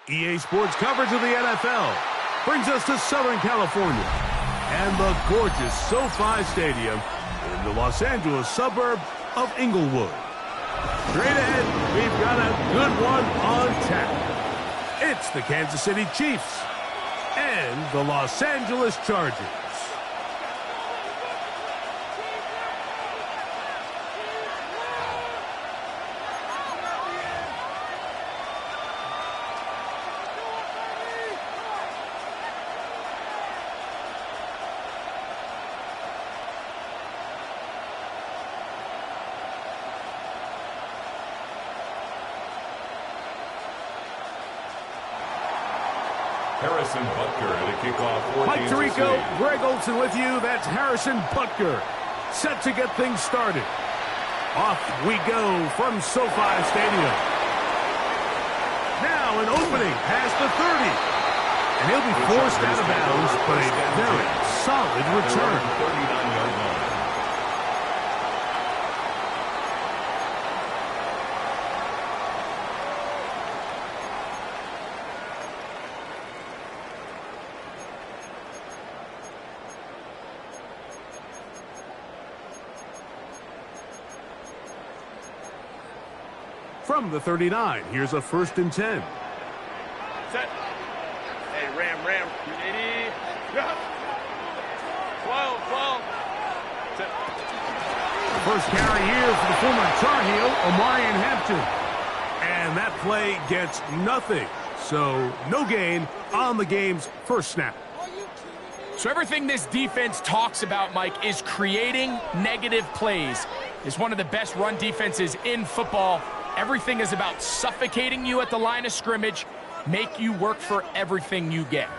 EA Sports coverage of the NFL brings us to Southern California and the gorgeous SoFi Stadium in the Los Angeles suburb of Inglewood. Straight ahead, we've got a good one on tap. It's the Kansas City Chiefs and the Los Angeles Chargers. Harrison Butker at a kickoff for Mike Kansas Tirico, City. Greg Olson with you. That's Harrison Butker, set to get things started. Off we go from SoFi Stadium. Now an opening past the 30. And he'll be forced out of bounds, but a very solid return. 39-yard line. From the 39, here's a 1st and 10. Set. Hey, Ram. 80. 12. Set. First carry here for the former Tar Heel, Omarion Hampton. And that play gets nothing. So no gain on the game's first snap. So everything this defense talks about, Mike, is creating negative plays. It's one of the best run defenses in football. Everything is about suffocating you at the line of scrimmage, make you work for everything you get.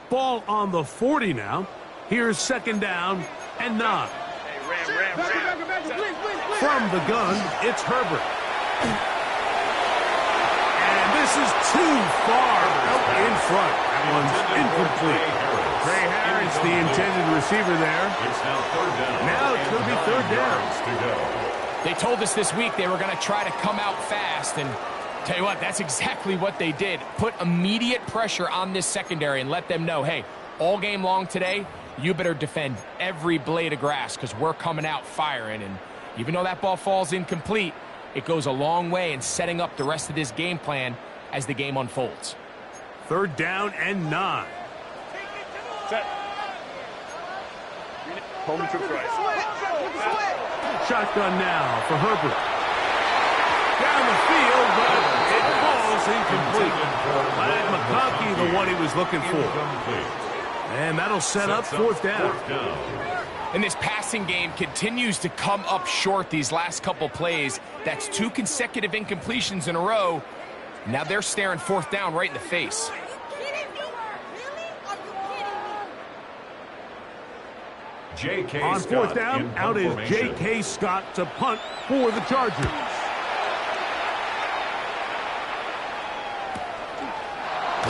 Ball on the 40 now. Here's 2nd down and 9. Hey, Ram. From the gun, it's Herbert. And this is too far out in front. That one's incomplete. Trey Harris, the intended receiver there. It's now 3rd down. Now it's going to be 3rd down. To go. They told us this week they were going to try to come out fast, and tell you what, that's exactly what they did. Put immediate pressure on this secondary and let them know, hey, all game long today, you better defend every blade of grass because we're coming out firing. And even though that ball falls incomplete, it goes a long way in setting up the rest of this game plan as the game unfolds. 3rd down and 9. Set. Home troops right. Shotgun now for Herbert. Down the field, but it falls incomplete. Glad McConkey, the one he was looking for. And that'll set up 4th down. And this passing game continues to come up short these last couple plays. That's 2 consecutive incompletions in a row. Now they're staring 4th down right in the face. J.K. On 4th Scott down, in out is formation. J.K. Scott to punt for the Chargers.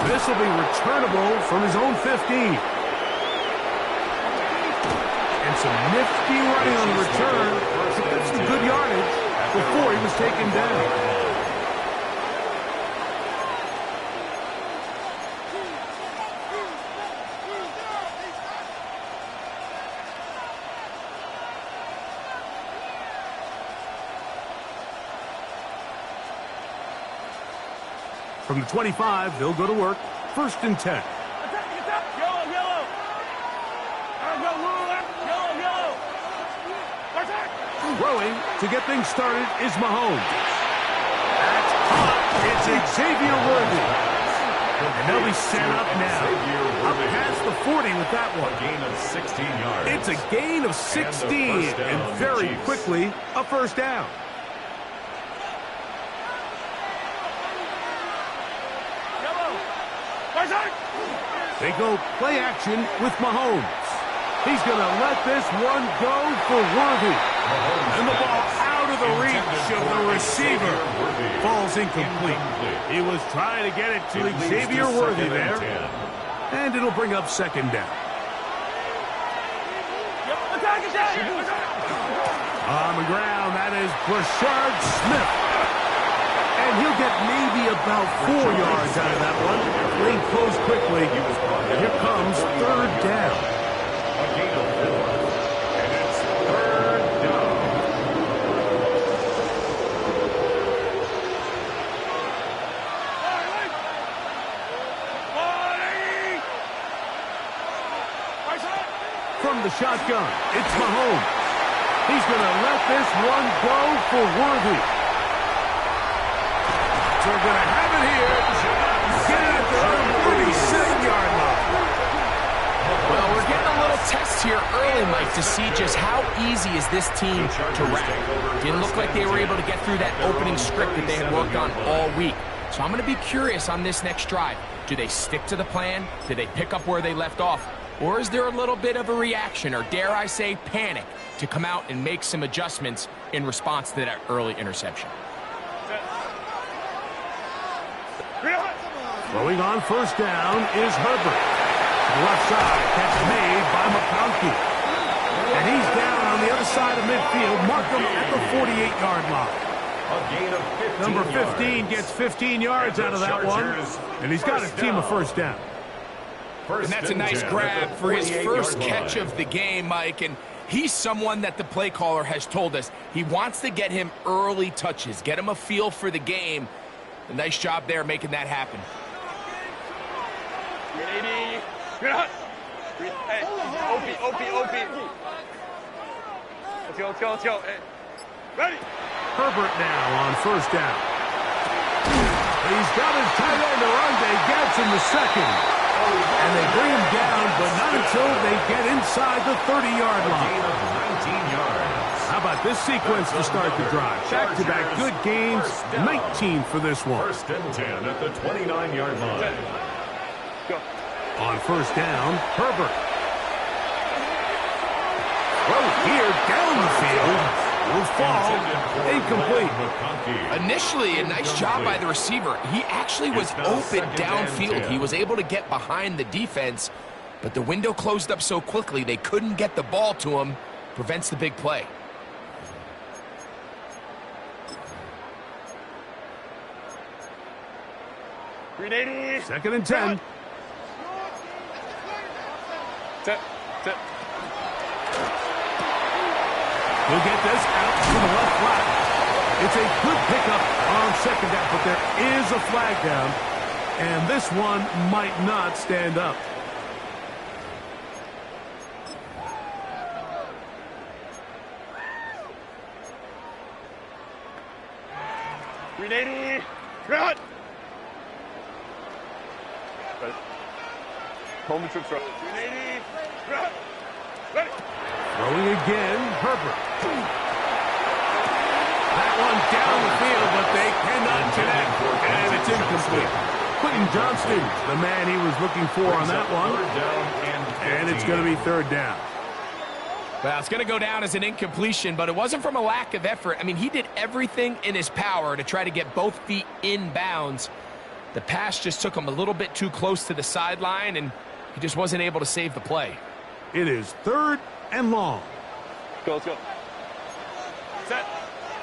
This will be returnable from his own 15. And some nifty running on the return to get some good yardage before he was taken down. From the 25, they'll go to work. 1st and 10. Yellow. Throwing to get things started is Mahomes. That's caught. It's Xavier Worthy. And they'll be set up now. Up past the 40 with that one. Gain of 16 yards. It's a gain of 16, and very quickly a 1st down. They go play action with Mahomes. He's going to let this one go for Worthy. And the ball out of the reach of the receiver. Falls incomplete. He was trying to get it to Xavier Worthy there. And it'll bring up second down. On the ground, that is Brashard Smith. And he'll get maybe about 4 yards out of that one. Lane closed quickly. Here comes third down. A gain of 4. And it's third down. From the shotgun, it's Mahomes. He's going to let this one go for Worthy. So we're going to have it here. Get it at the 37-yard line. Well, we're getting a little test here early, Mike, to see just how easy is this team to wrap. Didn't look like they were able to get through that opening script that they had worked on all week. So I'm going to be curious on this next drive. Do they stick to the plan? Do they pick up where they left off? Or is there a little bit of a reaction, or dare I say panic, to come out and make some adjustments in response to that early interception? Throwing on first down is Herbert. To the left side, catch made by McConkey. And he's down on the other side of midfield. Mark him at the 48-yard line. A gain of 15 Number 15 yards. gets 15 yards out of that one. And he's got his team a first down. And that's a nice grab for his first catch of the game, Mike. And he's someone that the play caller has told us he wants to get him early touches, get him a feel for the game. A nice job there making that happen. Let's go. Ready. Herbert now on first down. He's got his tight end, Arundé Gadsden the second. And they bring him down, but not until they get inside the 30-yard line. Gain of 19 yards. How about this sequence to start the drive? Back-to-back good gains, 19 for this one. First and 10 at the 29-yard line. Go. On first down, Herbert. Throw here down the field. Will fall. Incomplete. Initially, a nice job by the receiver. He actually was open downfield. He was able to get behind the defense, but the window closed up so quickly they couldn't get the ball to him. Prevents the big play. Second and 10. Set. He'll get this out to the left flat. It's a good pickup on second down, but there is a flag down, and this one might not stand up. Cut. Home the troops. 380. Ready. Throwing again, Herbert. That one down the field, but they cannot connect, and it's incomplete. Quentin Johnston, the man he was looking for on that one, and it's going to be third down. Well, it's going to go down as an incompletion, but it wasn't from a lack of effort. I mean, he did everything in his power to try to get both feet in bounds. The pass just took him a little bit too close to the sideline, and he just wasn't able to save the play. It is third and long. Let's go. Set.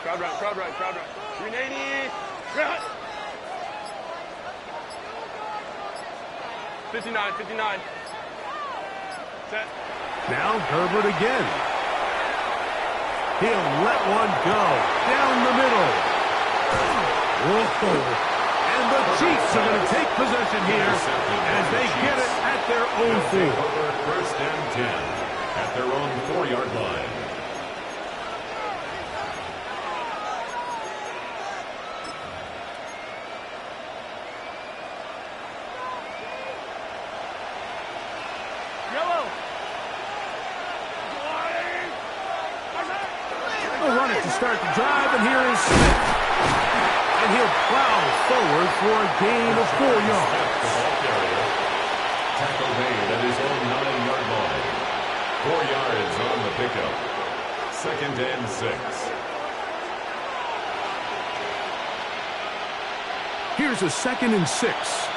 Crowd round. 380. Cut. 59. Set. Now Herbert again. He'll let one go down the middle. Whoa. And the Chiefs are going to take possession here as they get it at their own field. First and 10 at their own 4-yard line. They'll run it to start the drive, and here is Smith. And he'll plow forward for a gain of 4 yards. 4 yards on the pickup. 2nd and 6. Here's a 2nd and 6.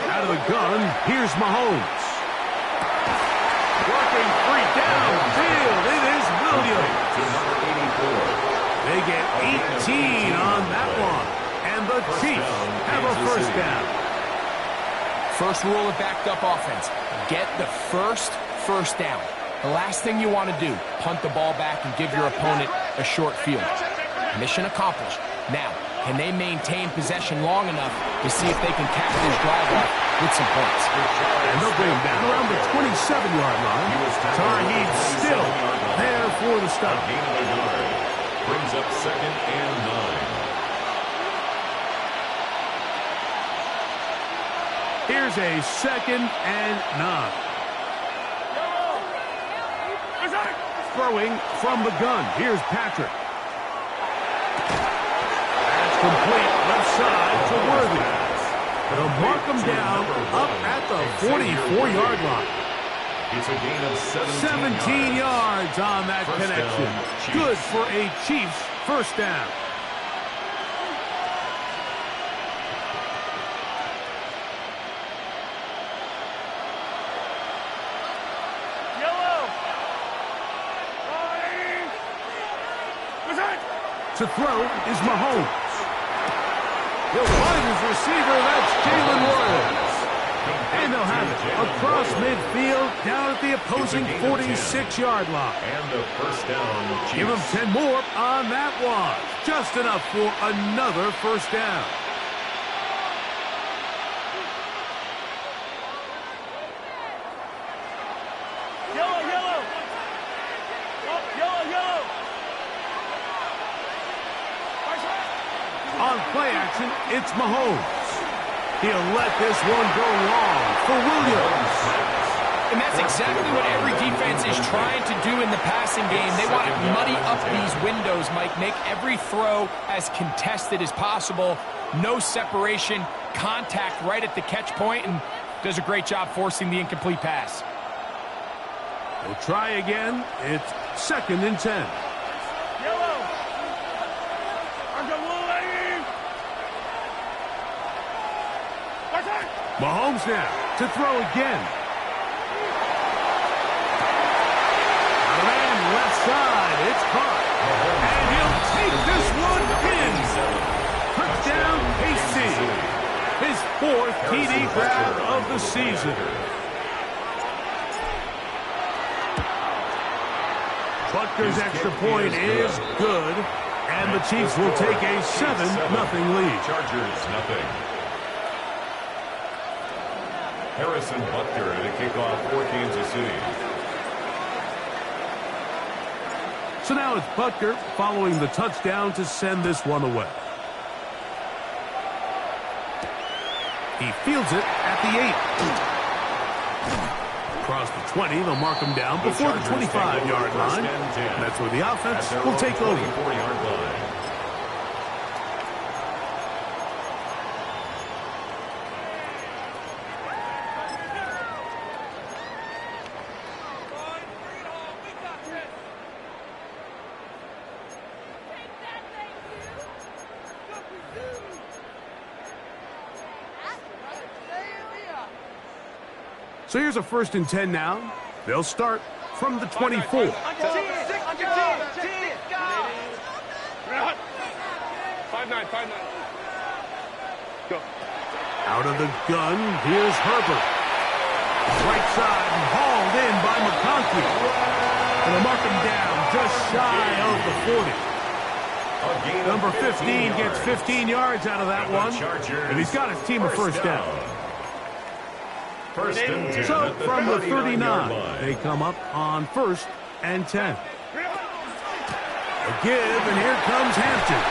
Out of the gun, here's Mahomes. Working free downfield. It is Williams. To number 84. They get 18 on that one. And the Chiefs have a first down. First rule of backed up offense. Get the first down. The last thing you want to do, punt the ball back and give your opponent a short field. Mission accomplished. Now, can they maintain possession long enough to see if they can cap this drive off with some points? And they'll bring him down around the 27-yard line. Tarheed still there for the stop. Gain of a yard. Brings up 2nd and 9. Here's a 2nd and 9. Throwing from the gun. Here's Patrick. That's complete left side to Worthy. They'll mark him down up at the 44-yard line. It's a gain of 17 yards on that First connection. down, Chiefs. Good for a Chiefs first down. To throw is Mahomes. He'll find his receiver. That's Jalen Warren. And they'll have it across midfield down at the opposing 46-yard line. And the first down, Chiefs. Give them 10 more on that one. Just enough for another first down. On play action, it's Mahomes. He'll let this one go long for Williams. And that's exactly what every defense is trying to do in the passing game. They want to muddy up these windows, Mike. Make every throw as contested as possible. No separation, contact right at the catch point, and does a great job forcing the incomplete pass. We'll try again. It's 2nd and 10. Mahomes now to throw again. And left side, it's caught. And he'll take this one in. Touchdown, KC. His 4th TD grab of the season. Butker's extra point is good. And the Chiefs will take a 7-0 lead. Chargers, nothing. Harrison Butker to kick off for Kansas City. So now it's Butker following the touchdown to send this one away. He fields it at the 8. Across the 20, they'll mark him down before the 25-yard line. That's where the offense will take over. 24-yard line. So here's a 1st and 10 now. They'll start from the 24. 5-9. Go. Out of the gun, here's Herbert. Right side, hauled in by McConkey. And they'll mark him down just shy of the 40. Number 15 gets 15 yards out of that one. And he's got his team a first down. First and 10 So at the from the 39-yard 39, line. they come up on 1st and 10. A give, and here comes Hampton.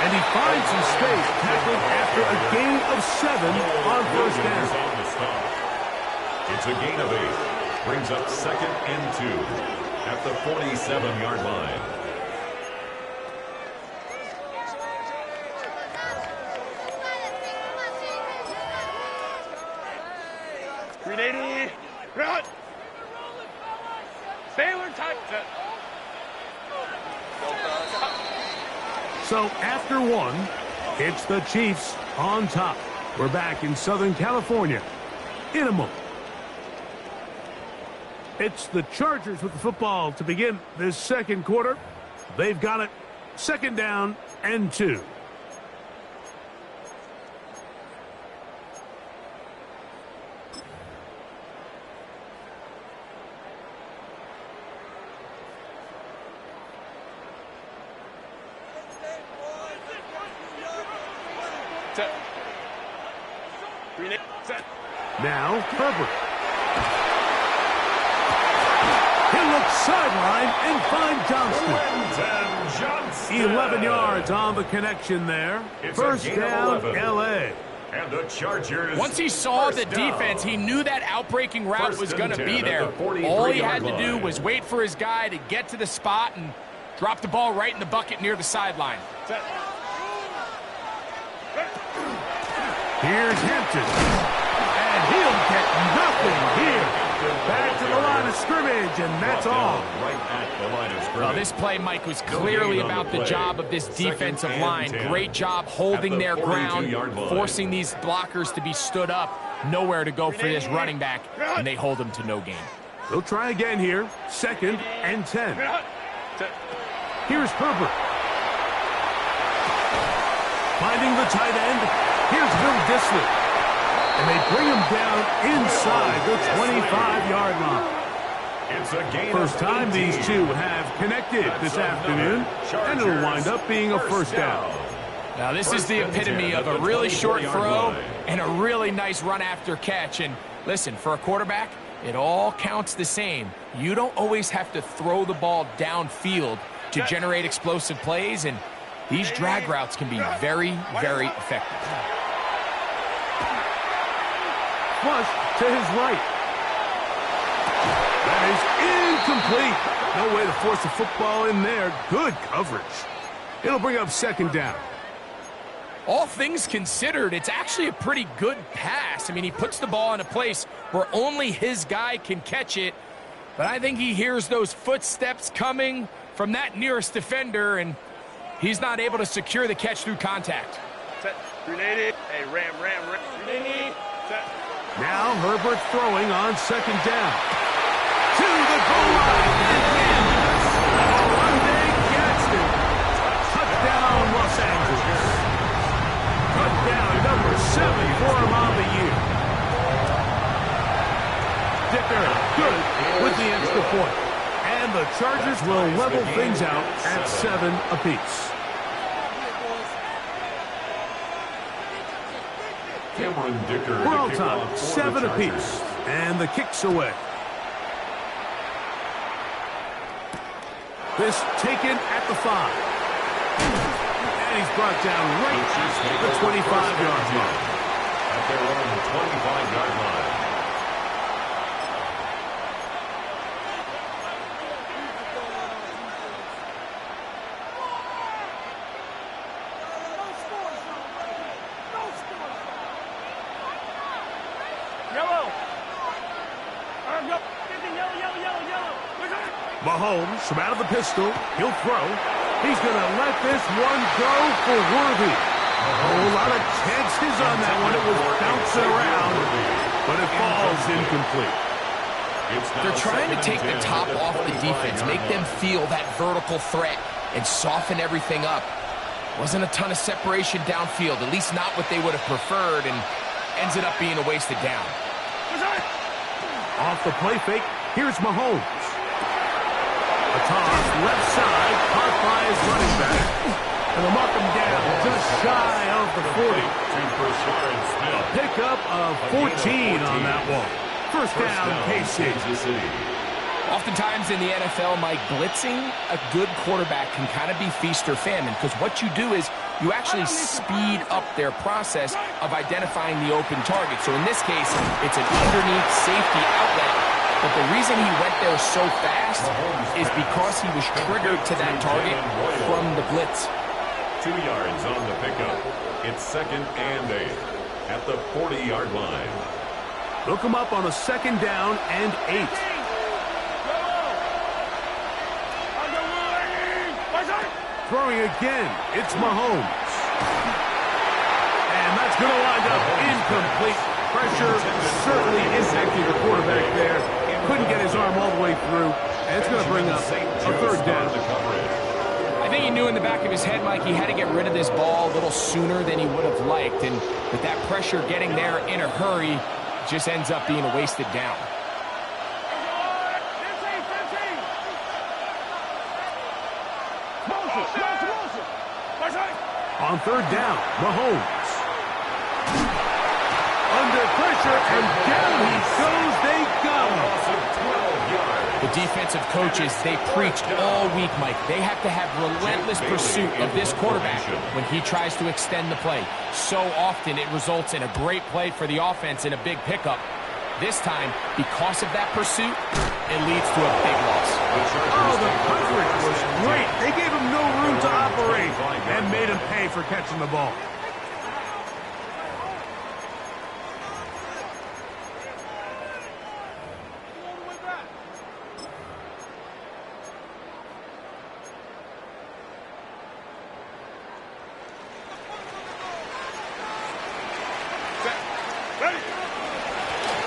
And he finds some space, tackling after a gain of 7 on first down. On the stop. It's a gain of 8. Brings up 2nd and 2 at the 47-yard line. Baylor time. So after one, it's the Chiefs on top. We're back in Southern California in a moment. It's the Chargers with the football to begin this second quarter. They've got it. Second down and 2. Now Herbert. He'll look sideline and find Johnston. 11 yards on the connection there. First down, L.A. And the Chargers. Once he saw the defense, he knew that outbreaking route was going to be there. All he had to do was wait for his guy to get to the spot and drop the ball right in the bucket near the sideline. Here's Hampton. And he'll get nothing here. Back to the line of scrimmage, and that's all. Right at the line of scrimmage. Well, this play, Mike, was clearly about the job of this defensive line. Great job holding their ground, forcing these blockers to be stood up. Nowhere to go for this running back, and they hold him to no gain. They'll try again here. Second and 10. Here's Herbert. Finding the tight end. Here's Will Dissly. And they bring him down inside the 25-yard line. It's a gain First time these two have connected this afternoon, and it'll wind up being a first down. Now, this is the epitome of a really short throw and a really nice run after catch. And listen, for a quarterback, it all counts the same. You don't always have to throw the ball downfield to generate explosive plays, and these drag routes can be very, very effective. Flush to his right. That is incomplete. No way to force the football in there. Good coverage. It'll bring up second down. All things considered, it's actually a pretty good pass. I mean, he puts the ball in a place where only his guy can catch it. But I think he hears those footsteps coming from that nearest defender, and he's not able to secure the catch through contact. Set. Grenade. Hey, ram. Grenade. Set. Now Herbert's throwing on second down. To the goal line. And Rondé Gadsden. Touchdown, Los Angeles. Touchdown number 7 for him on the year. Dicker good with the extra point. And the Chargers will level things out at 7 apiece. Cameron Dicker. We're all time, 7 apiece. And the kick's away. This taken at the 5. And he's brought down right at the 25-yard line. At their own 25-yard line. Mahomes from out of the pistol. He'll throw. He's going to let this one go for Worthy. A whole lot of chances on that one. It was bouncing around, but it falls incomplete. They're trying to take the top off the defense, make them feel that vertical threat, and soften everything up. Wasn't a ton of separation downfield, at least not what they would have preferred, and ends it up being a wasted down. Off the play fake, here's Mahomes. A toss left side, caught by his running back. And they'll mark him down just shy of the 40. A pickup of 14 on that one. First down, KC. Oftentimes in the NFL, Mike, blitzing a good quarterback can kind of be feast or famine, because what you do is you actually speed up their process of identifying the open target. So in this case, it's an underneath safety outlet. But the reason he went there so fast is because he was triggered to that target from the blitz. 2 yards on the pickup. It's second and 8 at the 40-yard line. They'll come up on a second down and 8. throwing again. It's Mahomes. And that's going to wind up incomplete. Pressure certainly impacting the quarterback there. Couldn't get his arm all the way through. And it's going to bring up a third down. I think he knew in the back of his head, Mike, he had to get rid of this ball a little sooner than he would have liked. And with that pressure getting there in a hurry, just ends up being a wasted down. On third down, Mahomes. Under pressure, and down he goes. They got him. The defensive coaches, they preached all week, Mike. They have to have relentless pursuit of this quarterback when he tries to extend the play. So often it results in a great play for the offense and a big pickup. This time, because of that pursuit, it leads to a big loss. Oh, the coverage was great. They gave him no room to operate and made him pay for catching the ball.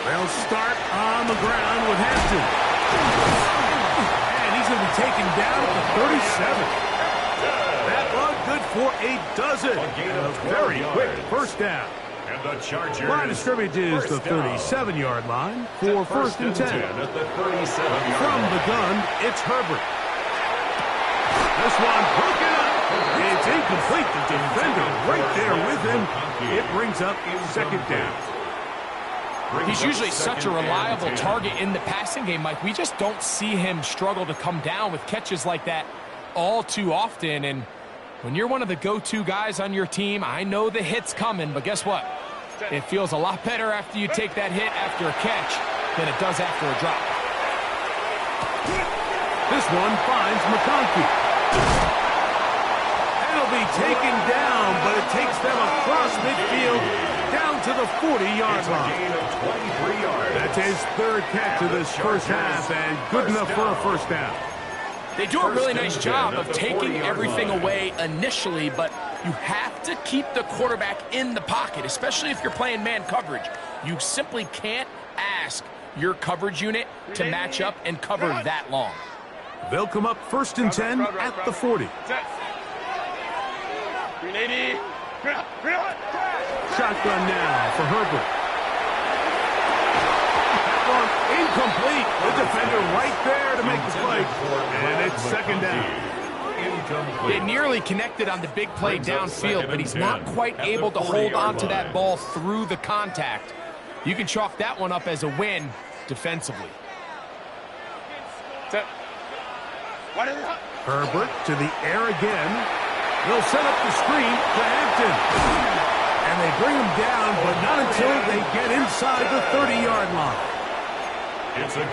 They'll start on the ground with Hampton. And he's going to be taken down at the 37. That run good for a dozen. A very quick first down. And the Chargers. Line of scrimmage is the 37-yard line for first and 10. At the 37-yard From the gun, it's Herbert. This one broken up. It's incomplete. The defender right there with him. It brings up second down. He's usually such a reliable target in the passing game, Mike. We just don't see him struggle to come down with catches like that all too often. And when you're one of the go-to guys on your team, I know the hit's coming, but guess what? It feels a lot better after you take that hit after a catch than it does after a drop. This one finds McConkey. It'll be taken down, but it takes them across midfield down to the 40-yard line. That's his third catch of this first half, and good enough for a first down. They do a really nice job of taking everything away initially, but you have to keep the quarterback in the pocket, especially if you're playing man coverage. You simply can't ask your coverage unit to match up and cover that long. They'll come up first and 10 at the 40. Shotgun now for Herbert. That one incomplete. The defender right there to make the play. And it's second down. They nearly connected on the big play downfield, but he's not quite able to hold on to that ball through the contact. You can chalk that one up as a win defensively. Herbert to the air again. They'll set up the screen to Hampton. And they bring him down, but not until they get inside the 30-yard line.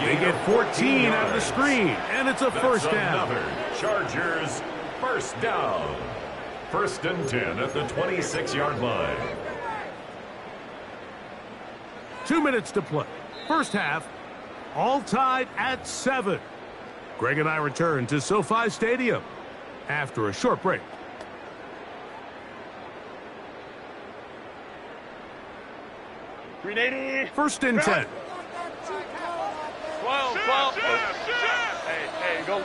They get 14 out of the screen, and it's a first down. Chargers first down. First and 10 at the 26-yard line. 2 minutes to play. First half, all tied at 7. Greg and I return to SoFi Stadium after a short break. First and 10. 12. Hey, go.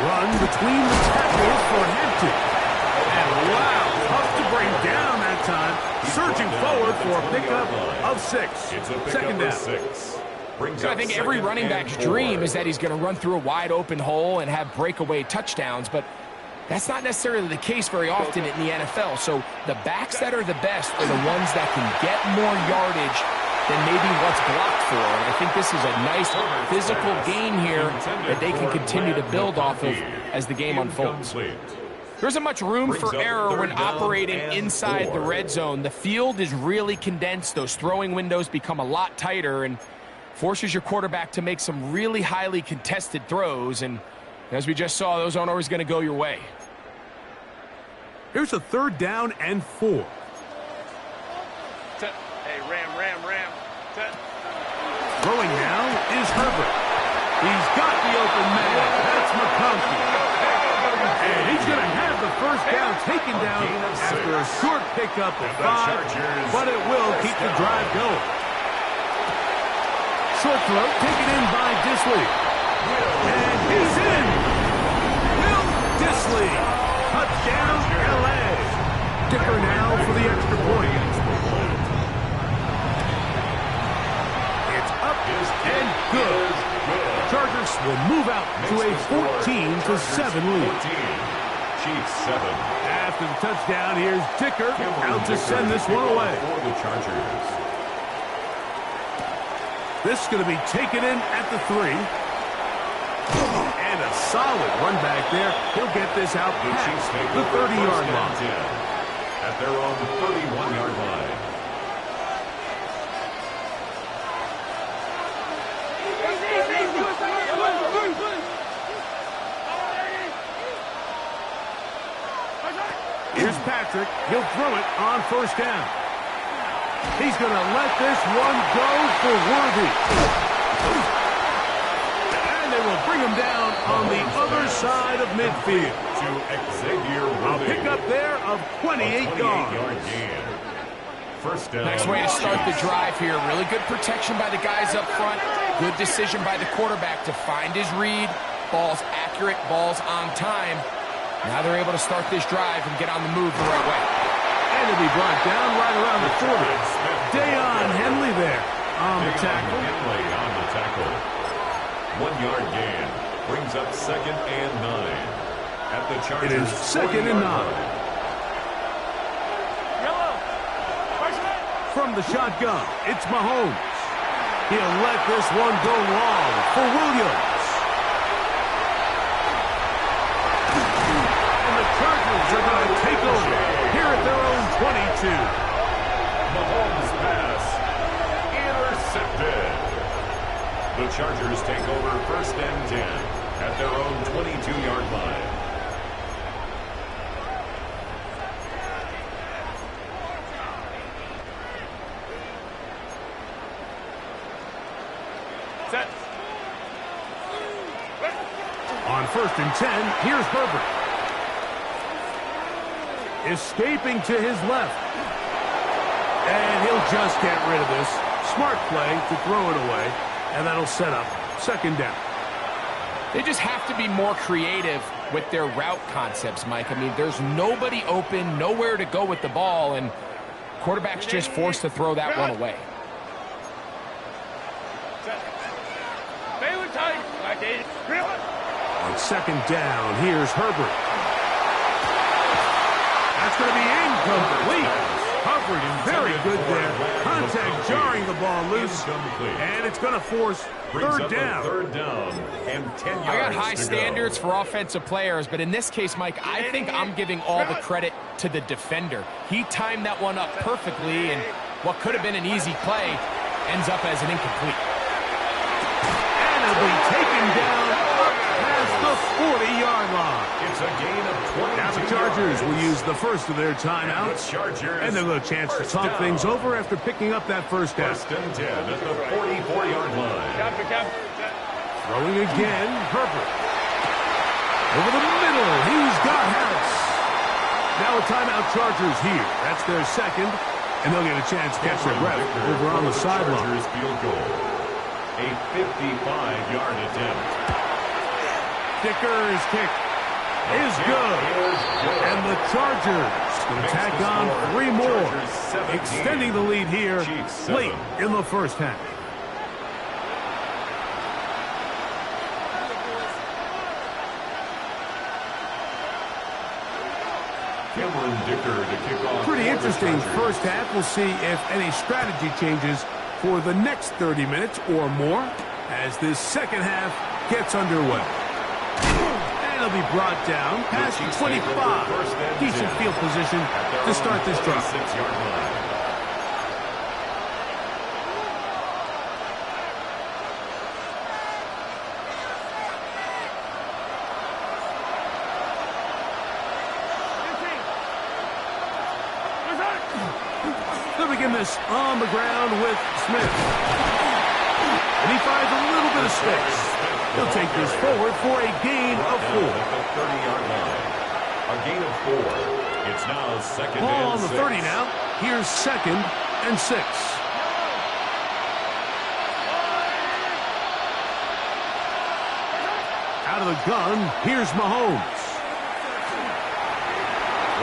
Run between the tackles for Hampton. And wow, tough to bring down that time. Surging forward for a pickup of 6. Second down. So I think every running back's dream is that he's going to run through a wide open hole and have breakaway touchdowns, but that's not necessarily the case very often in the NFL. So the backs that are the best are the ones that can get more yardage than maybe what's blocked for. And I think this is a nice physical gain here that they can continue to build off of as the game unfolds. There isn't much room for error when operating inside the red zone. The field is really condensed. Those throwing windows become a lot tighter and forces your quarterback to make some really highly contested throws. And as we just saw, those aren't always going to go your way. Here's a third down and 4. Hey, Ram. Throwing now is Herbert. He's got the open man. That's McConkey. first down taken down after a short pickup of 5, but it will keep the drive going. Short throw taken in by Dissly. And he's in. Will Dissly. Touchdown, L.A. Dicker now for the extra point. It's up and good. Chargers will move out to a 14-7 lead. Chiefs 7. After the touchdown, here's Dicker out to send this one away. For the Chargers. This is going to be taken in at the 3. And a solid run back there. He'll get this out past the 30-yard line. At their own 31-yard line. Here's Patrick. He'll throw it on first down. He's going to let this one go for Worthy. And they will bring him down on the other side of midfield. To Xavier Worthy. A pickup there of 28 yards. First down. Nice way to start the drive here. Really good protection by the guys up front. Good decision by the quarterback to find his read. Ball's accurate, ball's on time. Now they're able to start this drive and get on the move the right way. And it'll be brought down right around the 40. Deion Henley there on the tackle. Henley on the tackle. 1-yard gain. Brings up 2nd and 9. At the Chargers. It is 2nd and 9. From the shotgun, it's Mahomes. He'll let this one go long for Williams. And the Chargers are going to take over here at their own 22. Mahomes pass intercepted. The Chargers take over 1st and 10 at their own 22-yard line. On 1st and 10, here's Herbert. Escaping to his left. And he'll just get rid of this. Smart play to throw it away. And that'll set up 2nd down. They just have to be more creative with their route concepts, Mike. I mean, there's nobody open, nowhere to go with the ball, and quarterback's just forced to throw that one away. On 2nd down, here's Herbert. That's going to be incomplete. Covered very good there. Contact jarring the ball loose. And it's going to force 3rd down. 3rd down and 10 yards. I got high standards for offensive players, but in this case, Mike, I think I'm giving all the credit to the defender. He timed that one up perfectly, and what could have been an easy play ends up as an incomplete. And it'll be taken down up past the 40-yard line. It's a gain of 20. Now the Chargers will use the first of their timeouts. And they'll get a chance to talk things over after picking up that first down. 1st and 10 at the 44-yard line. Throwing again, Herbert. Over the middle, he's got Harris. Now a timeout Chargers here. That's their 2nd. And they'll get a chance to catch their breath over on the sideline. Chargers field goal. A 55-yard attempt. Dicker's kick is good. And the Chargers can tack on 3 more, extending the lead here late in the first half. Cameron Dicker to kick off. Pretty interesting first half. We'll see if any strategy changes for the next 30 minutes or more as this second half gets underway. And it'll be brought down past 25. Decent field position to start this drive. 6-yard line. They'll begin this on the ground with Smith. And he finds a little bit of space. He'll take this forward for a gain of 4. At the 30-yard line. A gain of 4. It's now second Ball and on the 6. 30 now. Here's second and 6. Out of the gun, here's Mahomes.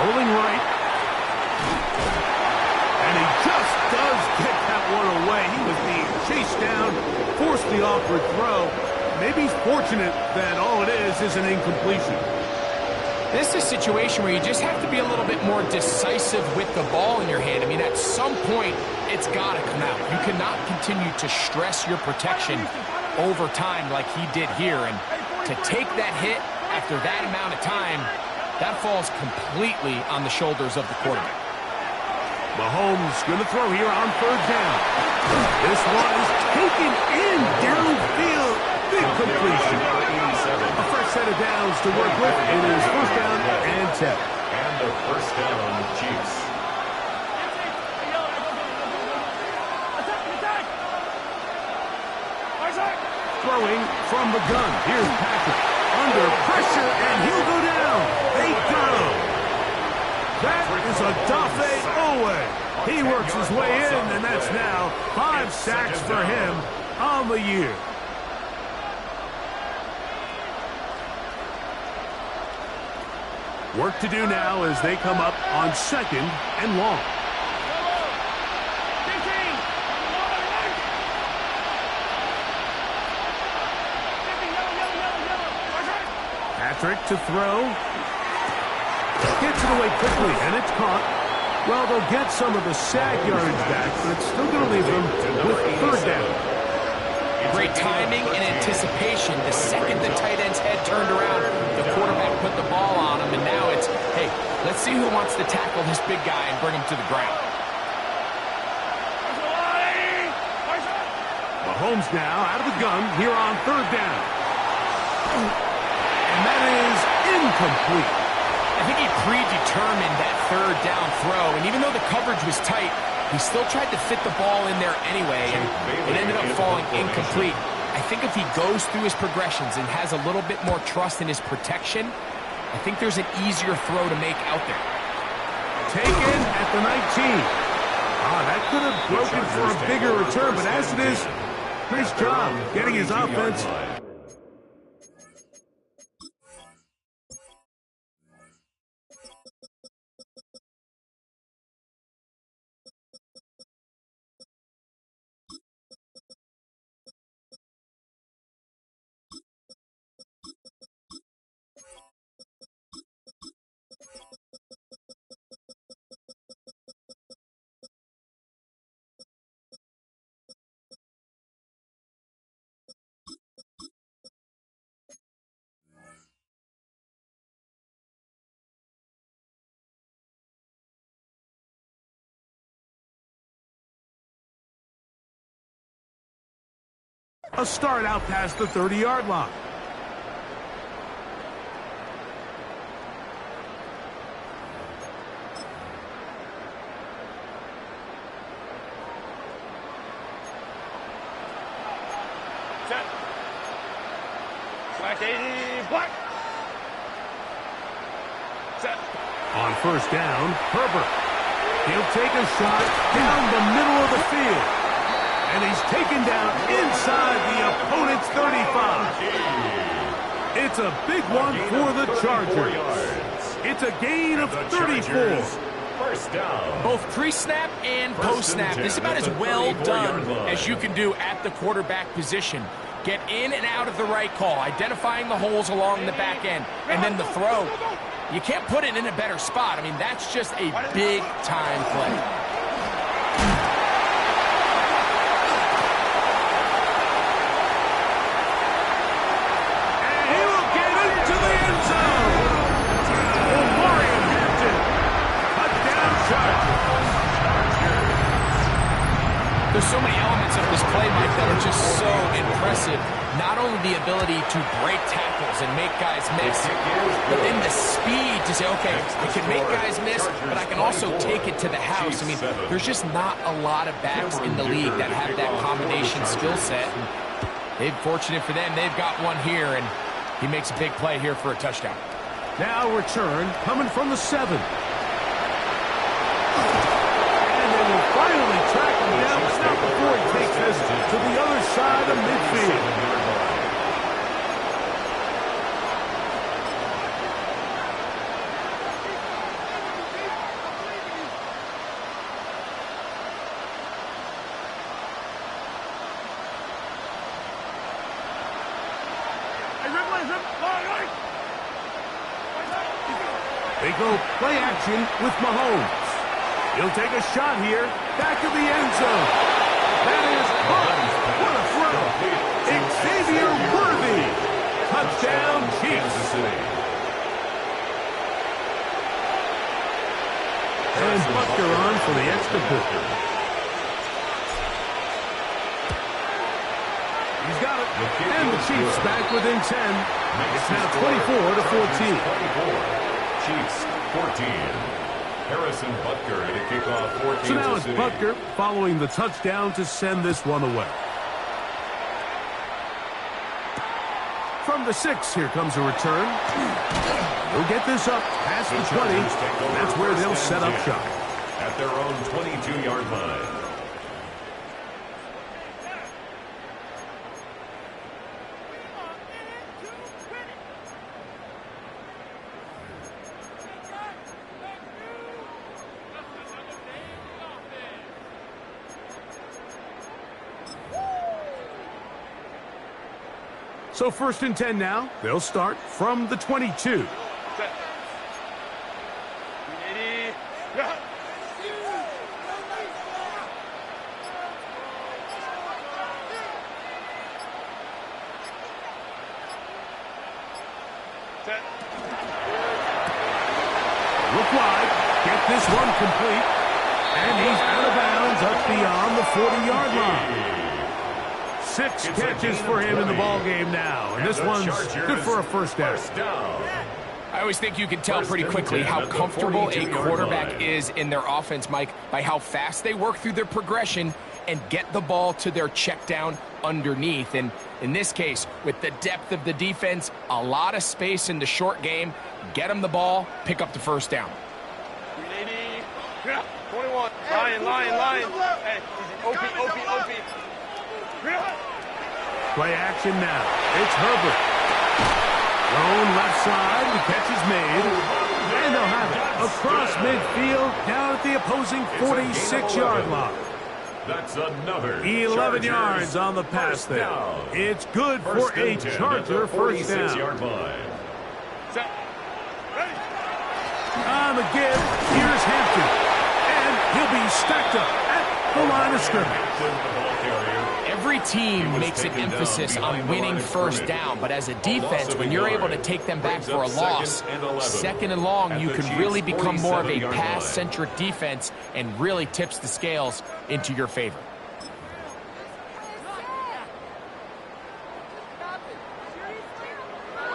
Rolling right. And he just does get that one away. He was being chased down, forced the awkward throw. Maybe he's fortunate that all it is an incompletion. This is a situation where you just have to be a little bit more decisive with the ball in your hand. I mean, at some point, it's got to come out. You cannot continue to stress your protection over time like he did here. And to take that hit after that amount of time, that falls completely on the shoulders of the quarterback. Mahomes going to throw here on third down. This one is taken in downfield. Big completion. A fresh set of downs to work with. It is first down and 10. And the first down, Chiefs. Throwing from the gun. Here's Patrick. Under pressure, and he'll go down. They got him. That is a Dafe Owe. He works his way in, and that's now 5 sacks for him on the year. Work to do now as they come up on second and long. Patrick to throw. Gets it away quickly, and it's caught. Well, they'll get some of the sag yardage back, but it's still going to leave them with third down. Great timing and anticipation. The second the tight end's head turned around, the quarterback put the ball on him, and now it's, hey, let's see who wants to tackle this big guy and bring him to the ground. Mahomes now out of the gun here on third down. And that is incomplete. I think he predetermined that third down throw, and even though the coverage was tight, he still tried to fit the ball in there anyway, and it ended up falling incomplete. I think if he goes through his progressions and has a little bit more trust in his protection, I think there's an easier throw to make out there. Taken at the 19. That could have broken for a bigger return, but as it is, nice job getting his offense. A start out past the 30-yard line. Set. Black 80, black. Set. On first down, Herbert. He'll take a shot down the middle of the field. And he's taken down inside the opponent's 35. It's a big one for the Chargers. It's a gain of 34. First down. Both pre-snap and post-snap. This is about as well done as you can do at the quarterback position. Get in and out of the right call, identifying the holes along the back end, and then the throw. You can't put it in a better spot. I mean, that's just a big-time play. There's so many elements of this play, Mike, that are just so impressive. Not only the ability to break tackles and make guys miss, but then the speed to say, okay, I can make guys miss, but I can also take it to the house. I mean, there's just not a lot of backs in the league that have that combination skill set. And fortunate for them, they've got one here, and he makes a big play here for a touchdown. Now return coming from the 7. And they will finally track him down, but not before he takes this to the other side of midfield. They go play action with Mahomes. He'll take a shot here, back of the end zone. That is caught. What a throw. Xavier Worthy. Touchdown, Chiefs. And Butker on for the extra point. He's got it. And the Chiefs back within 10. It's now 24-14. Chiefs 14. Harrison Butker to kick off for Kansas City. So now it's Butker following the touchdown to send this one away. From the 6, here comes a return. He'll get this up past the 20. That's where they'll set up shop. At their own 22-yard line. So 1st and 10 now. They'll start from the 22. Look wide. Get this one complete. And he's out of bounds up beyond the 40-yard line. 6 catches for him in the ball game now, and this one's good for a first down. I always think you can tell pretty quickly how comfortable a quarterback is in their offense, Mike, by how fast they work through their progression and get the ball to their check down underneath. And in this case, with the depth of the defense, a lot of space in the short game, get them the ball, pick up the first down. 21. Lion. Hey, OP. Play action now. It's Herbert. Thrown left side. The catch is made. And they'll have it across midfield down at the opposing 46-yard line. That's another 11 yards on the pass there. It's good for a Charger first down. On the give, here's Hampton. And he'll be stacked up at the line of scrimmage. Every team makes an emphasis on winning first down, but as a defense, when you're able to take them back for a loss, 2nd and long, you can really become more of a pass-centric defense and really tips the scales into your favor.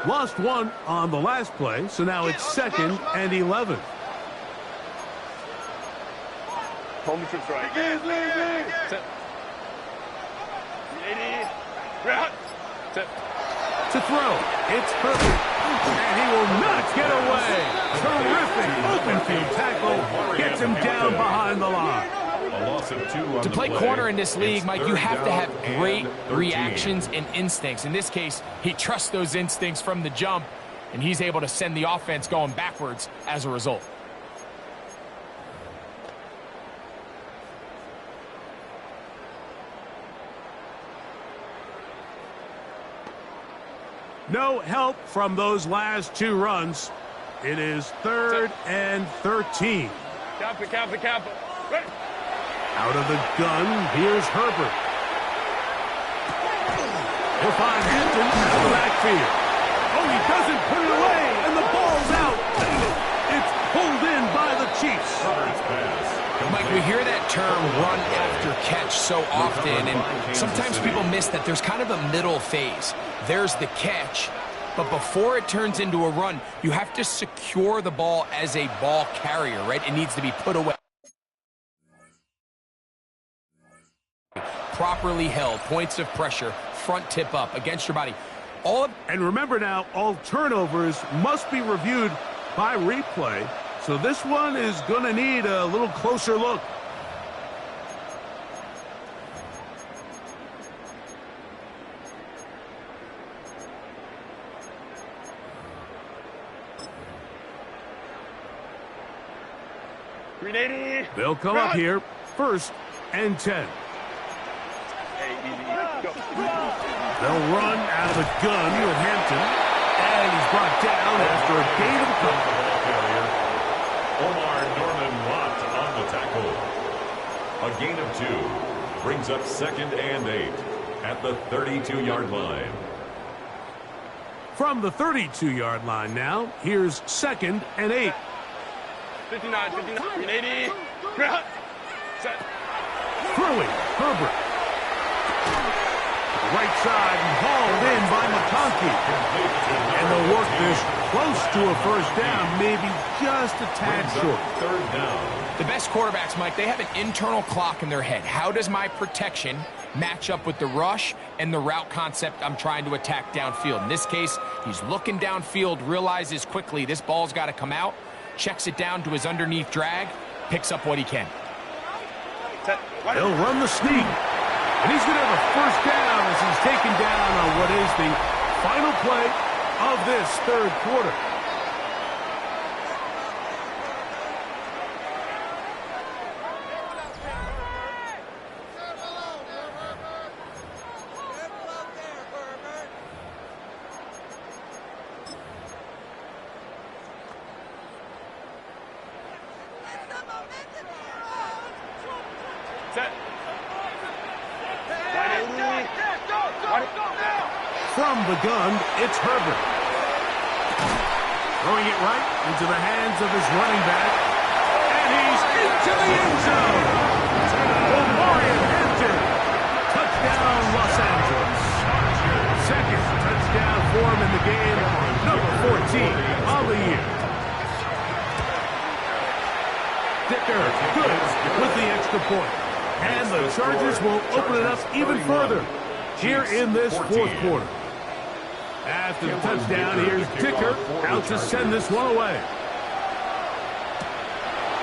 Lost one on the last play, so now it's 2nd and 11. Tommy trips right. To throw, it's Herbert, and he will not get away. Terrific open field tackle, gets him down behind the line. A loss of 2 on to play corner in this league, Mike, you have to have great 13. reactions and instincts. In this case, he trusts those instincts from the jump, and he's able to send the offense going backwards as a result. No help from those last 2 runs. It is 3rd and 13. Cap it. Ready. Out of the gun, here's Herbert. He'll find Hampton out of the backfield. Oh, he doesn't put it away, and the ball's out. It's pulled in by the Chiefs. Mike, we hear that term run after catch so often, and sometimes people miss that there's kind of a middle phase. There's the catch, but before it turns into a run, you have to secure the ball as a ball carrier, right? It needs to be put away. Properly held, points of pressure, front tip up against your body. And remember now, all turnovers must be reviewed by replay. So this one is going to need a little closer look. They'll come up here, 1st and 10. They'll run out of the gun with Hampton, and he's brought down after a gain of a couple. Omar Norman Watt on the tackle. A gain of 2 brings up 2nd and 8 at the 32-yard line. From the 32-yard line now, here's 2nd and 8. 59, 80. Set. Throwing, Herbert. Right side and hauled in by McConkey. And they'll work this close to a 1st down, maybe just a tad short. 3rd down. The best quarterbacks, Mike, they have an internal clock in their head. How does my protection match up with the rush and the route concept I'm trying to attack downfield? In this case, he's looking downfield, realizes quickly this ball's got to come out, checks it down to his underneath drag, picks up what he can. He'll run the sneak. And he's going to have a 1st down as he's taken down on what is the final play of this 3rd quarter. Set. From the gun, it's Herbert. Throwing it right into the hands of his running back. And he's into the end zone. Omarion Hampton. Touchdown, Los Angeles. 2nd touchdown for him in the game. Number 14 on the year. Dicker, good with the extra point. And the Chargers will open it up even further here in this 4th quarter. After the touchdown, here's Dicker out to send this one away.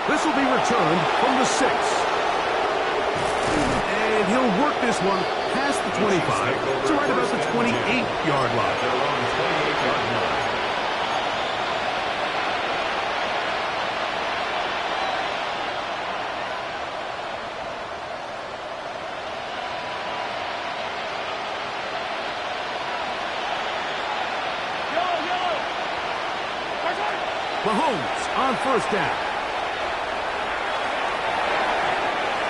This will be returned from the 6. And he'll work this one past the 25 to right about the 28-yard line. Mahomes on 1st down.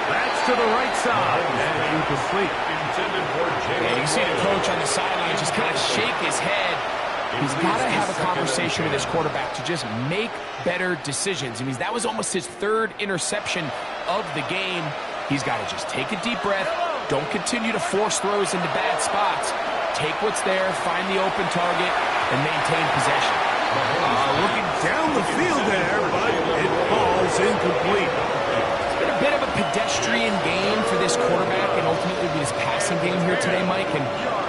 That's to the right side. And incomplete. And you see the coach on the sideline just kind of shake his head. He's got to have a conversation with his quarterback to just make better decisions. I mean, that was almost his 3rd interception of the game. He's got to just take a deep breath. Don't continue to force throws into bad spots. Take what's there, find the open target, and maintain possession. Looking down the field there, but it falls incomplete. It's been a bit of a pedestrian game for this quarterback and ultimately this passing game here today, Mike. And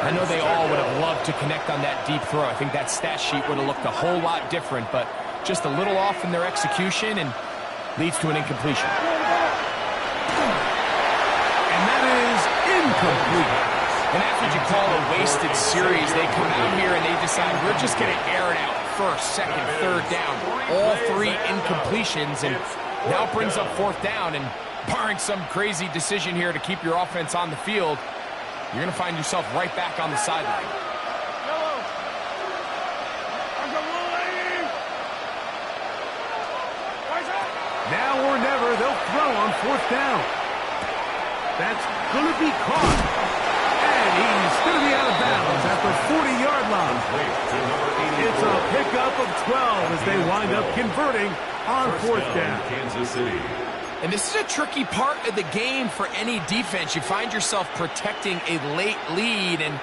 I know they all would have loved to connect on that deep throw. I think that stat sheet would have looked a whole lot different, but just a little off in their execution and leads to an incompletion. And that is incomplete. And after you call a wasted series, they come out here and they decide we're just going to air it out. 1st, 2nd, 3rd down. All 3 incompletions, and now it brings up 4th down. And barring some crazy decision here to keep your offense on the field, you're going to find yourself right back on the sideline. Now or never, they'll throw on 4th down. That's going to be caught. And he's going to be out of bounds at the 40-yard line. It's a pickup of 12 as they wind up converting on 4th down. Kansas City. And this is a tricky part of the game for any defense. You find yourself protecting a late lead, and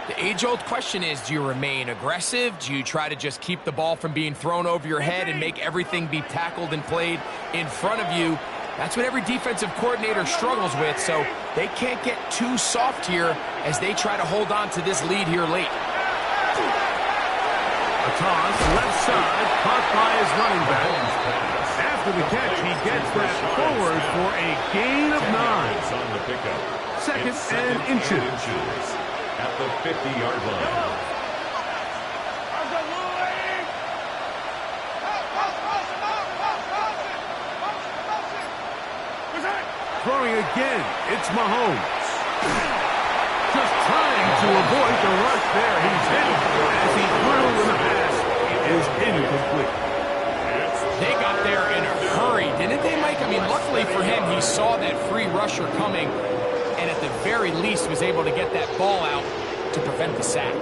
the age-old question is, do you remain aggressive? Do you try to just keep the ball from being thrown over your head and make everything be tackled and played in front of you? That's what every defensive coordinator struggles with, so they can't get too soft here as they try to hold on to this lead here late. toss, left side, caught by his running back. After the catch, he gets that forward for a gain of 9. On the pickup. Second It's and inches. At the 50-yard line. Throwing again, it's Mahomes. Just trying to avoid the rush there. He's hit as he threw in the pass. It is incomplete. They got there in a hurry, didn't they, Mike? I mean, luckily for him, he saw that free rusher coming, and at the very least was able to get that ball out to prevent the sack.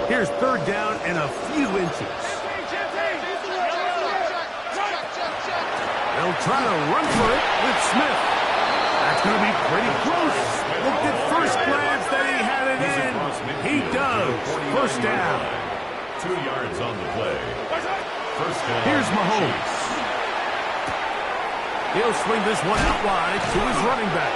Here's third down and a few inches. They'll try to run for it with Smith. That's going to be pretty close. Looked at first glance that he had it in. He does. First down. 2 yards on the play. First down. Here's Mahomes. He'll swing this one out wide to his running back.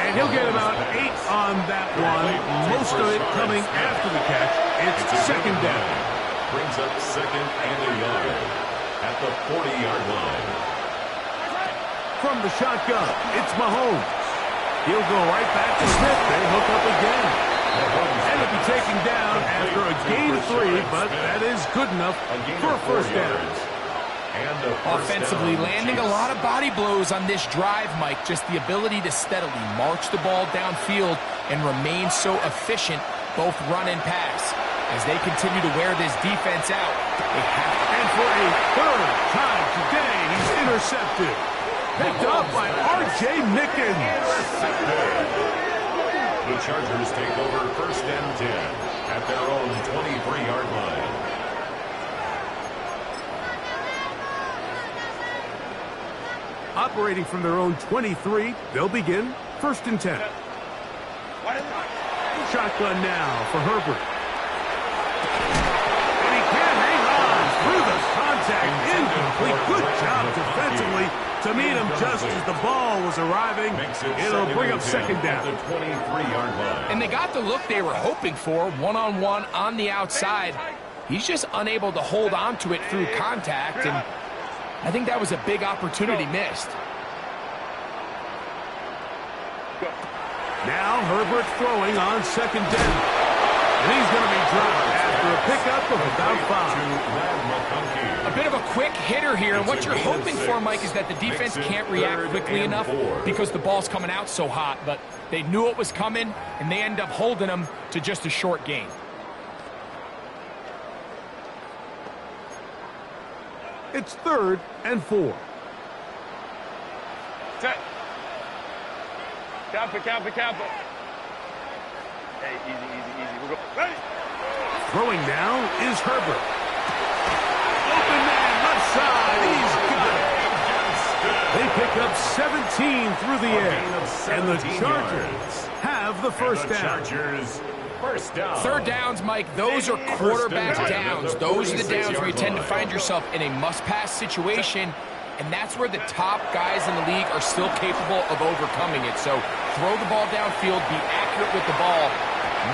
And he'll get about 8 on that one. Most of it coming after the catch. It's second down. Brings up second and a yard at the 40-yard line. From the shotgun, it's Mahomes. He'll go right back to Smith. They hook up again. And he'll be taken down after a gain of 3, but that is good enough for a first down. Offensively landing a lot of body blows on this drive, Mike. Just the ability to steadily march the ball downfield and remain so efficient, both run and pass. As they continue to wear this defense out, they have to. And for a third time today, he's intercepted. Picked up by R.J. Mickens. The Chargers take over first and 10 at their own 23-yard line. Operating from their own 23, they'll begin first and 10. Shotgun now for Herbert. And he can't hang on through the contact. Incomplete. Good job defensively to meet him just as the ball was arriving. It'll bring up second down. The 23-yard line. And they got the look they were hoping for, one-on-one on the outside. He's just unable to hold on to it through contact, and I think that was a big opportunity missed. Now Herbert throwing on second down. And he's going to be dropped after a pickup of about 5. A bit of a quick hitter here, and what you're hoping for, Mike, is that the defense can't react quickly enough because the ball's coming out so hot, but they knew it was coming, and they end up holding them to just a short gain. It's third and 4. Set. Camper. Hey, easy. We'll go. Ready? Throwing now is Herbert. Open man, left side. He's got it. They pick up 17 through the air. And the Chargers have the first down. First down. Third downs, Mike, those are quarterback downs. Those are the downs where you tend to find yourself in a must-pass situation, and that's where the top guys in the league are still capable of overcoming it. So throw the ball downfield, be accurate with the ball.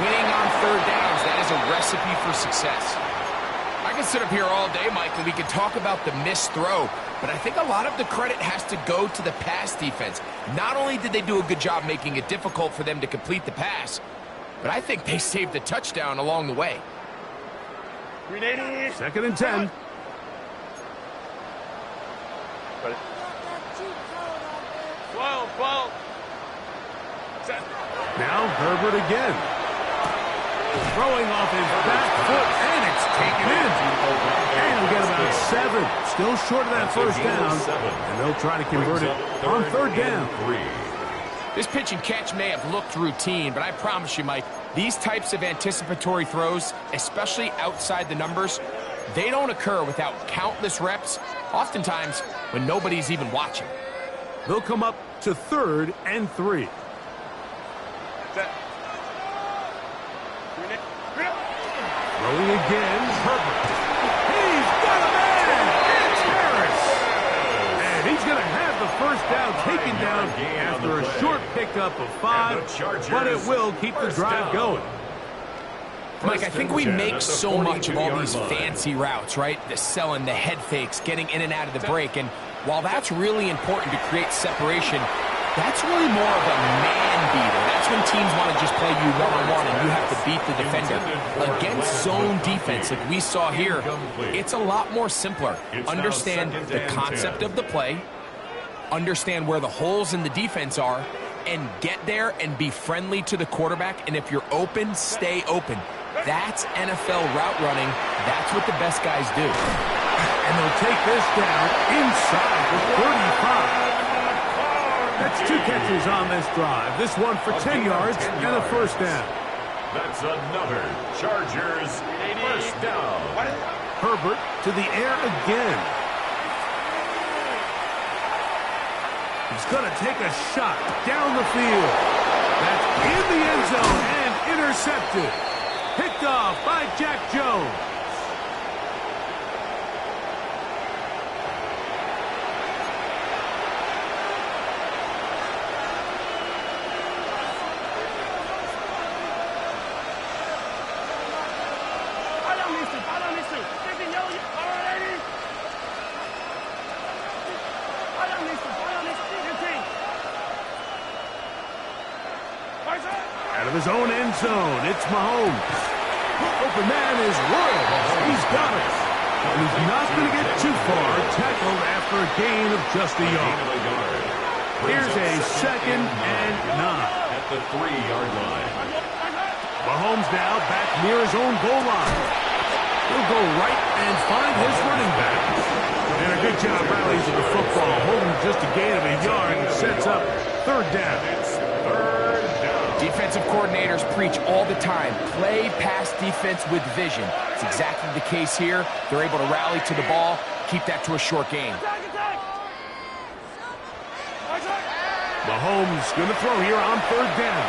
Winning on third downs, that is a recipe for success. I can sit up here all day, Mike, and we can talk about the missed throw, but I think a lot of the credit has to go to the pass defense. Not only did they do a good job making it difficult for them to complete the pass, but I think they saved a touchdown along the way. 380. Second and 10. Ready? 12. Set. Now Herbert again. Throwing off his back foot, and it's taken in. And we get about 7. Still short of that first down. And they'll try to convert it on third down. This pitch and catch may have looked routine, but I promise you, Mike, these types of anticipatory throws, especially outside the numbers, they don't occur without countless reps, oftentimes when nobody's even watching. They'll come up to third and 3. Set. Throwing again, Herbert. He's got a man! It's Harris! And he's going to have the first down taken down after a short pickup of 5, but it will keep the drive going. Mike, I think we make so much of all these fancy routes, right? The selling, the head fakes, getting in and out of the break. And while that's really important to create separation, that's really more of a man beater. That's when teams want to just play you one-on-one and you have to beat the defender. Against zone defense, like we saw here, it's a lot more simpler. Understand the concept of the play, understand where the holes in the defense are, and get there and be friendly to the quarterback. And if you're open, stay open. That's NFL route running. That's what the best guys do. And they'll take this down inside the 35. That's 2 catches on this drive. This one for 10 yards and a first down. That's another Chargers first down. Herbert to the air again. He's going to take a shot down the field. That's in the end zone and intercepted. Picked off by Jack Jones. Out of his own end zone, it's Mahomes. Open man is Royal. He's got it. And he's not going to get too far. Tackled after a gain of just a yard. Here's a 2nd and 9. At the 3-yard line. Mahomes now back near his own goal line. He'll go right and find his running back. And a good job rallies to the football. Holding just a gain of a yard and sets up 3rd down. Defensive coordinators preach all the time, play pass defense with vision. It's exactly the case here. They're able to rally to the ball, keep that to a short game. Mahomes going to throw here on 3rd down.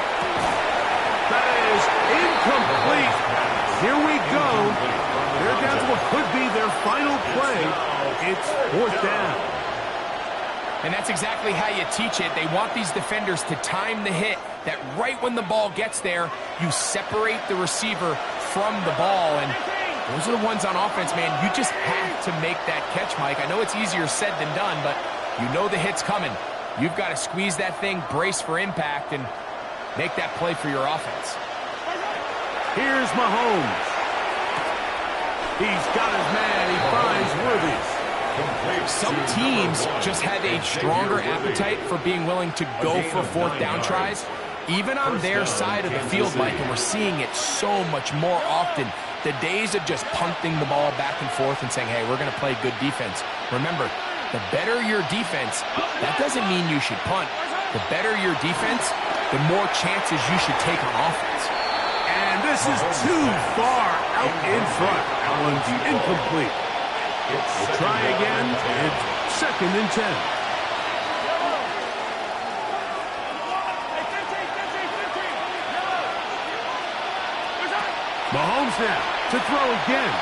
That is incomplete. Here we go. They're down to what could be their final play. It's 4th down. And that's exactly how you teach it. They want these defenders to time the hit, that right when the ball gets there, you separate the receiver from the ball. And those are the ones on offense, man. You just have to make that catch, Mike. I know it's easier said than done, but you know the hit's coming. You've got to squeeze that thing, brace for impact, and make that play for your offense. Here's Mahomes. He's got his man. He finds Worthy. Some teams just have a stronger appetite for being willing to go for 4th down tries, even on their side of the field, Mike, and we're seeing it so much more often. The days of just punting the ball back and forth and saying, hey, we're going to play good defense. Remember, the better your defense, that doesn't mean you should punt. The better your defense, the more chances you should take on offense. And this is too far out in front. That one's incomplete. We'll try again. It's 2nd and 10. Mahomes now to throw again.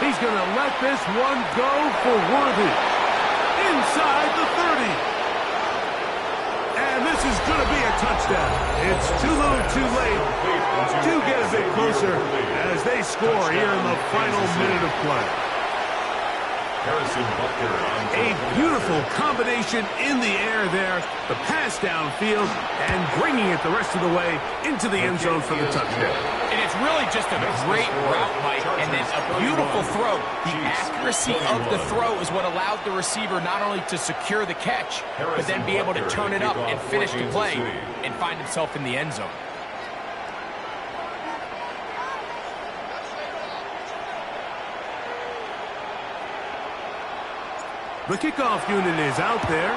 He's going to let this one go for Worthy. Inside the 30. And this is going to be a touchdown. It's too little too late to get a bit closer as they score here in the final minute of play. A beautiful combination in the air there. The pass downfield and bringing it the rest of the way into the end zone for the touchdown. And it's really just a great route, Mike, and then a beautiful throw. The accuracy of the throw is what allowed the receiver not only to secure the catch, but then be able to turn it up and finish the play and find himself in the end zone. The kickoff unit is out there,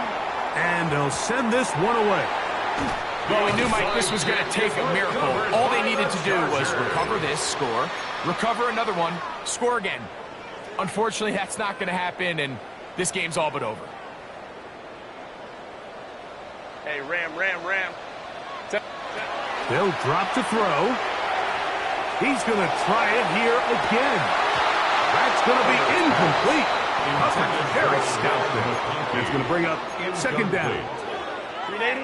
and they'll send this one away. Well, we knew, Mike, this was going to take a miracle. All they needed to do was recover this, score, recover another one, score again. Unfortunately, that's not going to happen, and this game's all but over. Hey, Ram. They'll drop to throw. He's going to try it here again. That's going to be incomplete. Very stout there. It's going to bring up 2nd down.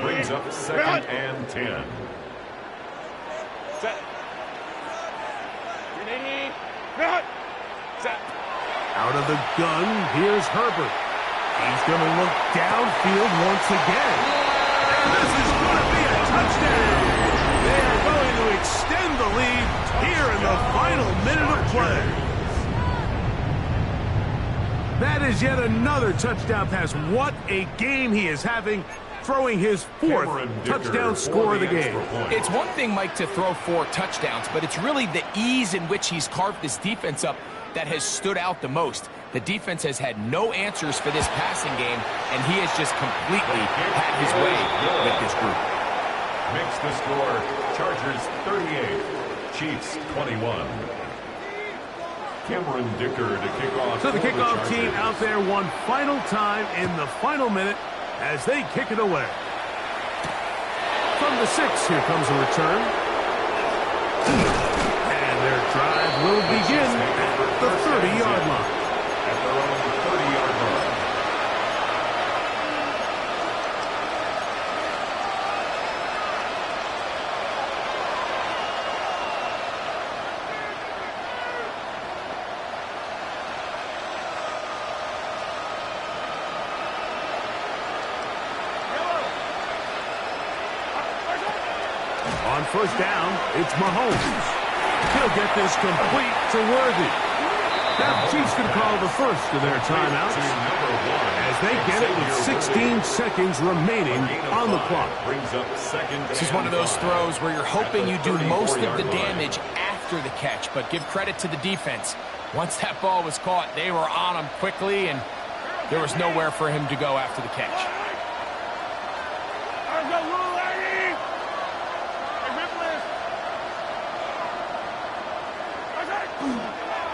Brings up 2nd and 10. 180. Run. Set. Out of the gun, here's Herbert. He's going to look downfield once again. And this is going to be a touchdown. They are going to extend the lead here in the final minute of play. That is yet another touchdown pass. What a game he is having, throwing his fourth touchdown score of the game. It's one thing, Mike, to throw 4 touchdowns, but it's really the ease in which he's carved this defense up that has stood out the most. The defense has had no answers for this passing game, and he has just completely had his way with this group. Makes the score, Chargers 38, Chiefs 21. Cameron Dicker to kick off. So the kickoff team out there one final time in the final minute as they kick it away. From the 6, here comes a return. And their drive will begin at the 30-yard line. At their own 30-yard line. On first down, it's Mahomes. He'll get this complete to Worthy. Now the Chiefs can call the first of their timeouts as they get it with 16 seconds remaining on the clock. This is one of those throws where you're hoping you do most of the damage after the catch, but give credit to the defense. Once that ball was caught, they were on him quickly, and there was nowhere for him to go after the catch.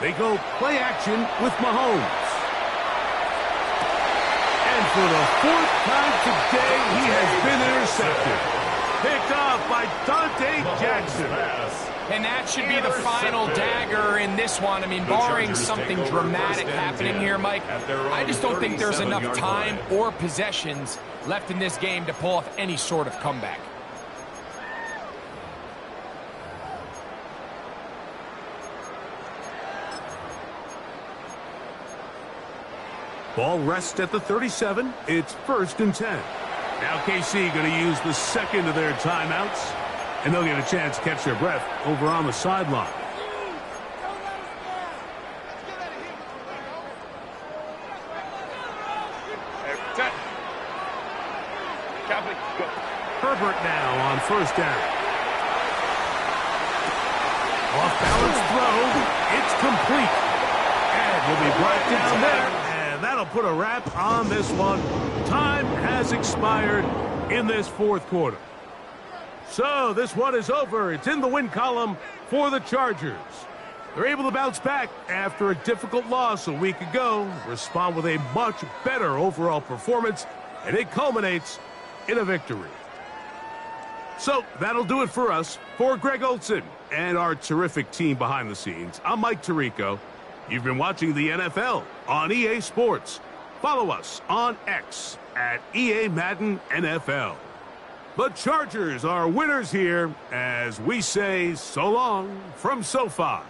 They go play action with Mahomes. And for the 4th time today, he has been intercepted. Picked off by Dante Jackson. And that should be the final dagger in this one. I mean, barring something dramatic happening here, Mike, I just don't think there's enough time or possessions left in this game to pull off any sort of comeback. Ball rests at the 37. It's 1st and 10. Now KC going to use the second of their timeouts, and they'll get a chance to catch their breath over on the sideline. Herbert now on first down. Off-balance throw. It's complete. And will be brought down there. And that'll put a wrap on this one. Time has expired in this 4th quarter. So this one is over. It's in the win column for the Chargers. They're able to bounce back after a difficult loss a week ago, respond with a much better overall performance, and it culminates in a victory. So that'll do it for us. For Greg Olsen and our terrific team behind the scenes, I'm Mike Tirico. You've been watching the NFL on EA Sports. Follow us on X at EA Madden NFL. The Chargers are winners here as we say so long from SoFi.